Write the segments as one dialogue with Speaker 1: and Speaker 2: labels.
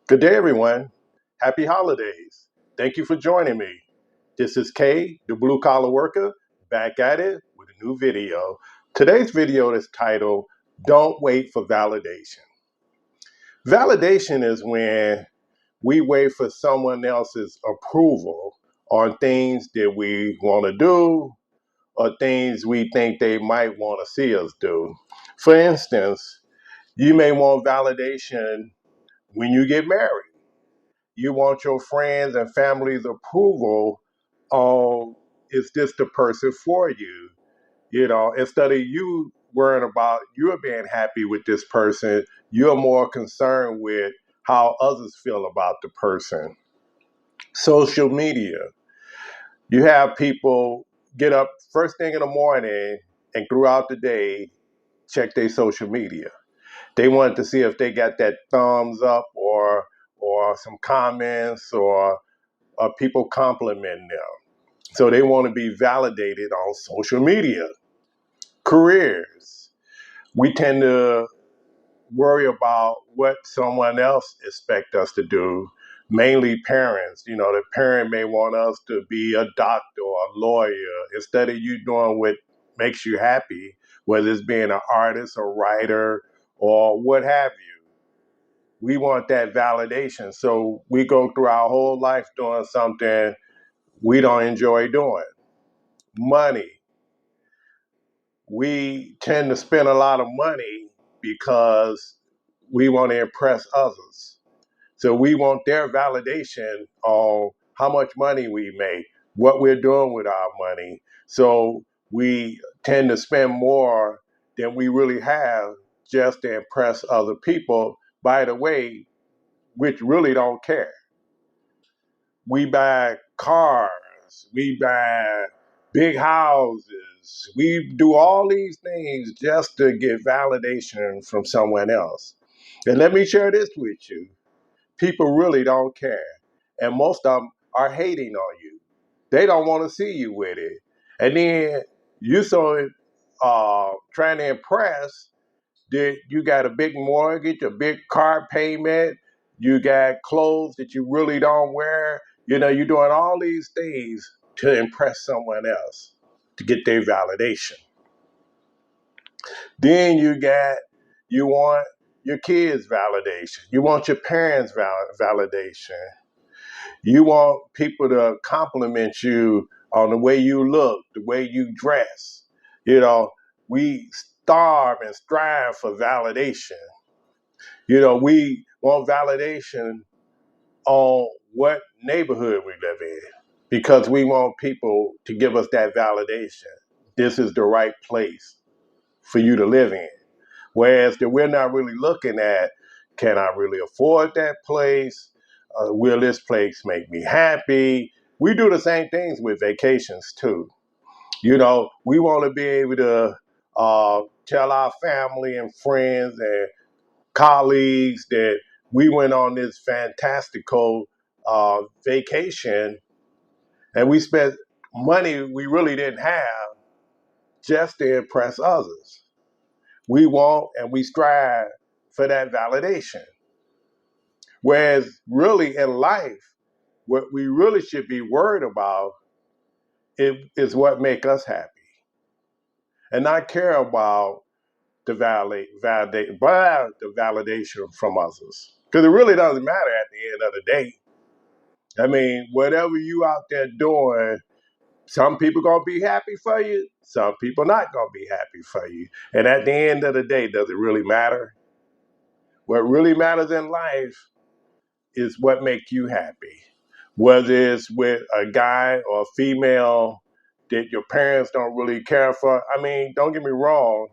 Speaker 1: Good day, everyone. Happy holidays. Thank you for joining me. This is Kay, the blue collar worker, back at it with a new video. Today's video is titled, Don't Wait for Validation. Validation is when we wait for someone else's approval on things that we want to do or things we think they might want to see us do. For instance, you may want validation when you get married. You want your friends and family's approval on, is this the person for you? Instead of you worrying about you being happy with this person, you're more concerned with how others feel about the person. Social media. You have people get up first thing in the morning and throughout the day check their social media. They want to see if they got that thumbs up or some comments or people complimenting them. So they want to be validated on social media. Careers. We tend to worry about what someone else expects us to do, mainly parents. The parent may want us to be a doctor or a lawyer instead of you doing what makes you happy, whether it's being an artist, a writer, or what have you. We want that validation. So we go through our whole life doing something we don't enjoy doing. Money. We tend to spend a lot of money because we want to impress others. So we want their validation on how much money we make, what we're doing with our money. So we tend to spend more than we really have just to impress other people, by the way, which really don't care. We buy cars, we buy big houses, we do all these things just to get validation from someone else. And let me share this with you. People really don't care. And most of them are hating on you. They don't want to see you with it. And then you so trying to impress that you got a big mortgage, a big car payment, you got clothes that you really don't wear. You're doing all these things to impress someone else, to get their validation. Then you want your kids' validation. You want your parents' validation. You want people to compliment you on the way you look, the way you dress. We starve and strive for validation. We want validation on what neighborhood we live in because we want people to give us that validation. This is the right place for you to live in. Whereas that we're not really looking at, can I really afford that place? Will this place make me happy? We do the same things with vacations too. We want to be able to tell our family and friends and colleagues that we went on this fantastical vacation and we spent money we really didn't have just to impress others. We want and we strive for that validation. Whereas really in life, what we really should be worried about is what make us happy and not care about the validation from others. Because it really doesn't matter at the end of the day. I mean, whatever you out there doing, some people gonna be happy for you, some people not gonna be happy for you. And at the end of the day, does it really matter? What really matters in life is what make you happy. Whether it's with a guy or a female that your parents don't really care for. I mean, don't get me wrong,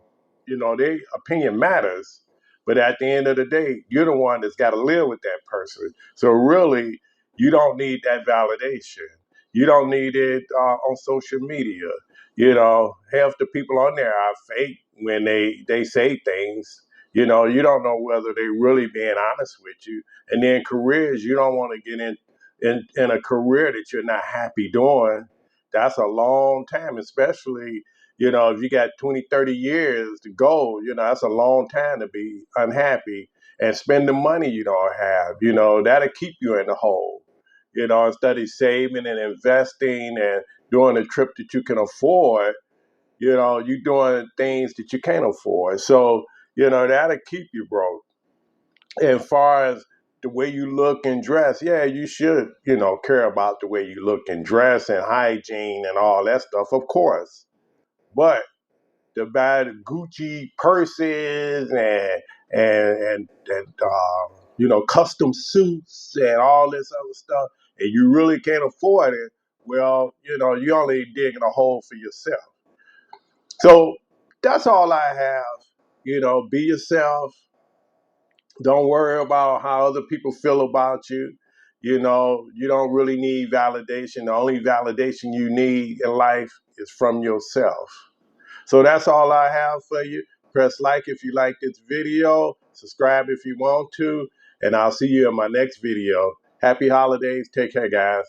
Speaker 1: their opinion matters. But at the end of the day, you're the one that's got to live with that person. So really, you don't need that validation. You don't need it on social media. Half the people on there are fake when they say things. You don't know whether they really being honest with you. And then careers, you don't want to get in a career that you're not happy doing. That's a long time, especially, if you got 20, 30 years to go, that's a long time to be unhappy. and spending money you don't have. That'll keep you in the hole. Instead of saving and investing and doing a trip that you can afford, you're doing things that you can't afford. So, that'll keep you broke. As far as the way you look and dress, yeah, you should, care about the way you look and dress and hygiene and all that stuff, of course. But to buy the Gucci purses and custom suits and all this other stuff, and you really can't afford it, well, you're only digging a hole for yourself. So that's all I have. Be yourself. Don't worry about how other people feel about you. You don't really need validation. The only validation you need in life is from yourself. So that's all I have for you. Press like if you like this video, subscribe if you want to, and I'll see you in my next video. Happy holidays. Take care, guys.